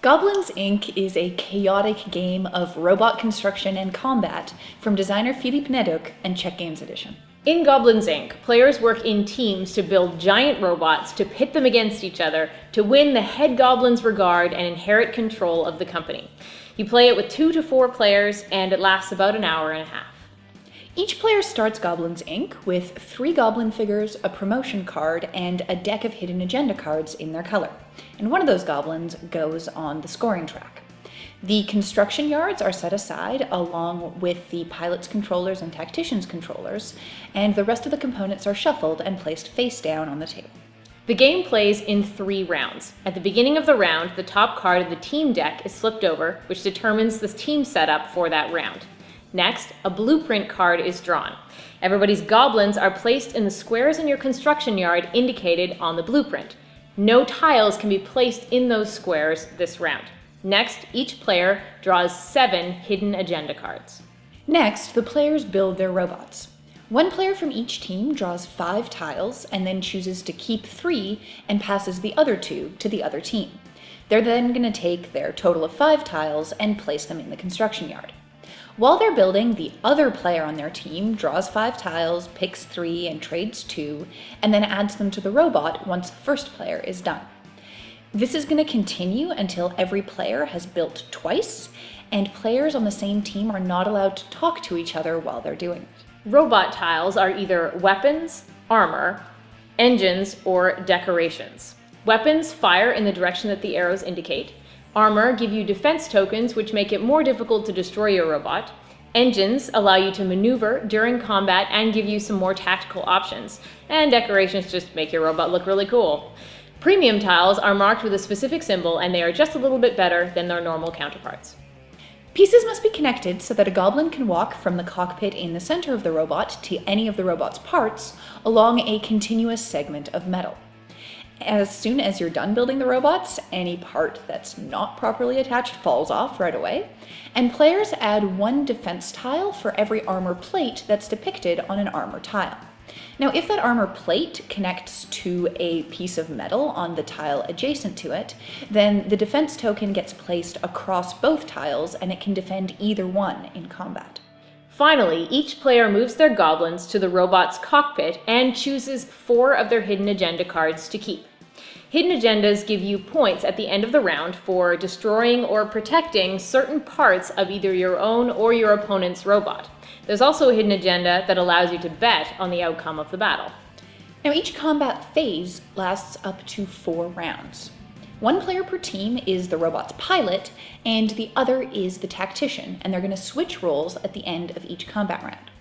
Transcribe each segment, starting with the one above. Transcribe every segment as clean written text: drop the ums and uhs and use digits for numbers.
Goblins Inc. is a chaotic game of robot construction and combat from designer Filip Neduk and Czech Games Edition. In Goblins Inc., players work in teams to build giant robots to pit them against each other to win the head goblin's regard and inherit control of the company. You play it with 2 to 4 players, and it lasts about an hour and a half. Each player starts Goblins Inc. with 3 goblin figures, a promotion card, and a deck of hidden agenda cards in their color. And one of those goblins goes on the scoring track. The construction yards are set aside along with the pilot's controllers and tactician's controllers, and the rest of the components are shuffled and placed face down on the table. The game plays in 3 rounds. At the beginning of the round, the top card of the team deck is flipped over, which determines the team setup for that round. Next, a blueprint card is drawn. Everybody's goblins are placed in the squares in your construction yard indicated on the blueprint. No tiles can be placed in those squares this round. Next, each player draws 7 hidden agenda cards. Next, the players build their robots. One player from each team draws 5 tiles and then chooses to keep 3 and passes the other 2 to the other team. They're then going to take their total of 5 tiles and place them in the construction yard. While they're building, the other player on their team draws 5 tiles, picks 3, and trades 2, and then adds them to the robot once the first player is done. This is going to continue until every player has built twice, and players on the same team are not allowed to talk to each other while they're doing it. Robot tiles are either weapons, armor, engines, or decorations. Weapons fire in the direction that the arrows indicate. Armor give you defense tokens, which make it more difficult to destroy your robot. Engines allow you to maneuver during combat and give you some more tactical options. And decorations just make your robot look really cool. Premium tiles are marked with a specific symbol, and they are just a little bit better than their normal counterparts. Pieces must be connected so that a goblin can walk from the cockpit in the center of the robot to any of the robot's parts along a continuous segment of metal. As soon as you're done building the robots, any part that's not properly attached falls off right away, and players add 1 defense tile for every armor plate that's depicted on an armor tile. Now, if that armor plate connects to a piece of metal on the tile adjacent to it, then the defense token gets placed across both tiles and it can defend either one in combat. Finally, each player moves their goblins to the robot's cockpit and chooses 4 of their hidden agenda cards to keep. Hidden agendas give you points at the end of the round for destroying or protecting certain parts of either your own or your opponent's robot. There's also a hidden agenda that allows you to bet on the outcome of the battle. Now, each combat phase lasts up to 4 rounds. 1 player per team is the robot's pilot, and the other is the tactician, and they're going to switch roles at the end of each combat round.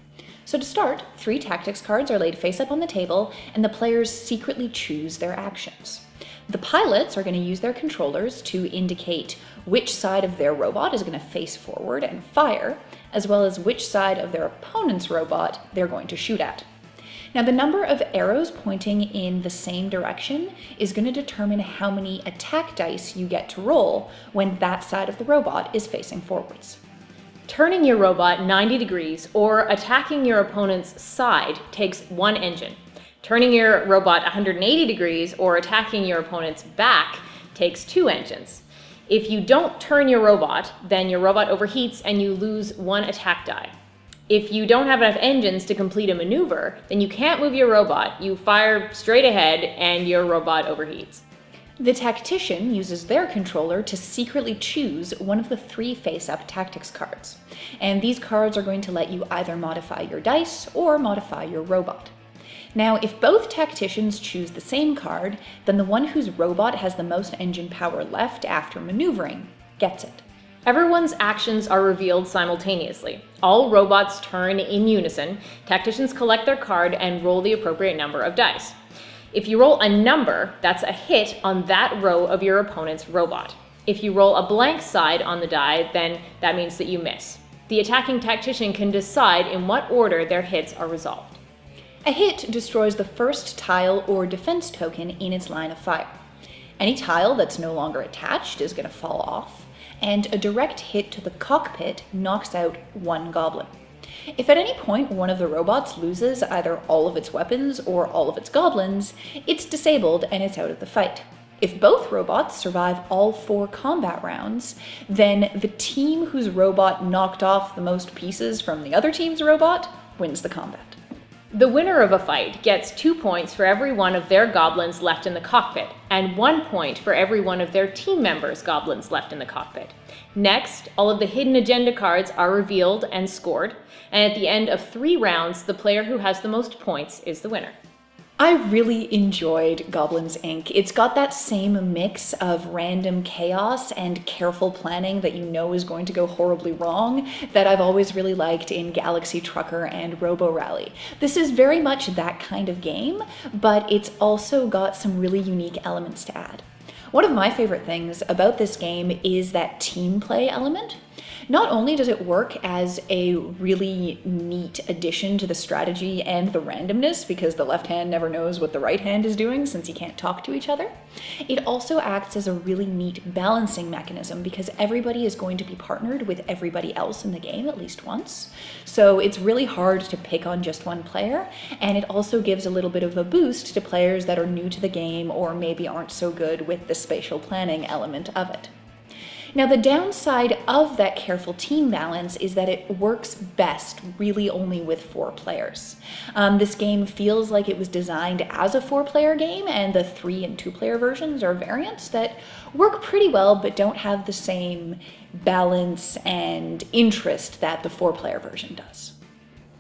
So to start, 3 tactics cards are laid face up on the table, and the players secretly choose their actions. The pilots are going to use their controllers to indicate which side of their robot is going to face forward and fire, as well as which side of their opponent's robot they're going to shoot at. Now, the number of arrows pointing in the same direction is going to determine how many attack dice you get to roll when that side of the robot is facing forwards. Turning your robot 90 degrees or attacking your opponent's side takes 1 engine. Turning your robot 180 degrees or attacking your opponent's back takes 2 engines. If you don't turn your robot, then your robot overheats and you lose 1 attack die. If you don't have enough engines to complete a maneuver, then you can't move your robot. You fire straight ahead and your robot overheats. The tactician uses their controller to secretly choose one of the 3 face-up tactics cards. And these cards are going to let you either modify your dice or modify your robot. Now, if both tacticians choose the same card, then the one whose robot has the most engine power left after maneuvering gets it. Everyone's actions are revealed simultaneously. All robots turn in unison. Tacticians collect their card and roll the appropriate number of dice. If you roll a number, that's a hit on that row of your opponent's robot. If you roll a blank side on the die, then that means that you miss. The attacking tactician can decide in what order their hits are resolved. A hit destroys the first tile or defense token in its line of fire. Any tile that's no longer attached is going to fall off, and a direct hit to the cockpit knocks out 1 goblin. If at any point one of the robots loses either all of its weapons or all of its goblins, it's disabled and it's out of the fight. If both robots survive all 4 combat rounds, then the team whose robot knocked off the most pieces from the other team's robot wins the combat. The winner of a fight gets 2 points for every one of their goblins left in the cockpit, and 1 point for every one of their team members' goblins left in the cockpit. Next, all of the hidden agenda cards are revealed and scored, and at the end of 3 rounds, the player who has the most points is the winner. I really enjoyed Goblins Inc. It's got that same mix of random chaos and careful planning that you know is going to go horribly wrong that I've always really liked in Galaxy Trucker and Robo Rally. This is very much that kind of game, but it's also got some really unique elements to add. One of my favorite things about this game is that team play element. Not only does it work as a really neat addition to the strategy and the randomness, because the left hand never knows what the right hand is doing since you can't talk to each other, it also acts as a really neat balancing mechanism because everybody is going to be partnered with everybody else in the game at least once. So it's really hard to pick on just one player, and it also gives a little bit of a boost to players that are new to the game or maybe aren't so good with the spatial planning element of it. Now, the downside of that careful team balance is that it works best really only with 4 players. This game feels like it was designed as a 4-player game, and the 3 and 2-player versions are variants that work pretty well but don't have the same balance and interest that the 4-player version does.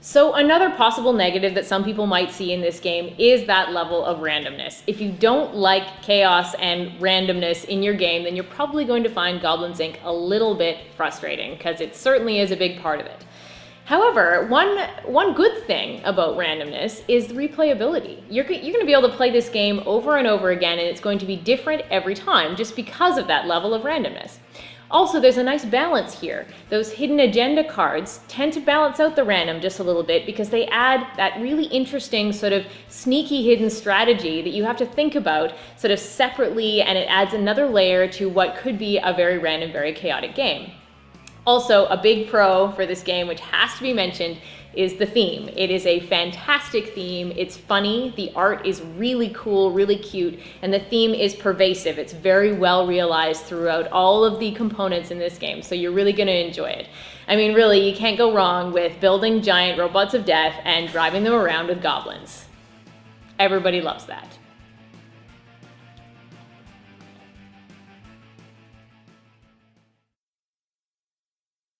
So another possible negative that some people might see in this game is that level of randomness. If you don't like chaos and randomness in your game, then you're probably going to find Goblins Inc. a little bit frustrating, because it certainly is a big part of it. However, one good thing about randomness is the replayability. You're going to be able to play this game over and over again, and it's going to be different every time just because of that level of randomness. Also, there's a nice balance here. Those hidden agenda cards tend to balance out the random just a little bit because they add that really interesting sort of sneaky hidden strategy that you have to think about sort of separately, and it adds another layer to what could be a very random, very chaotic game. Also, a big pro for this game, which has to be mentioned, is the theme. It is a fantastic theme. It's funny, the art is really cool, really cute, and the theme is pervasive. It's very well realized throughout all of the components in this game, so you're really going to enjoy it. I mean, really, you can't go wrong with building giant robots of death and driving them around with goblins. Everybody loves that.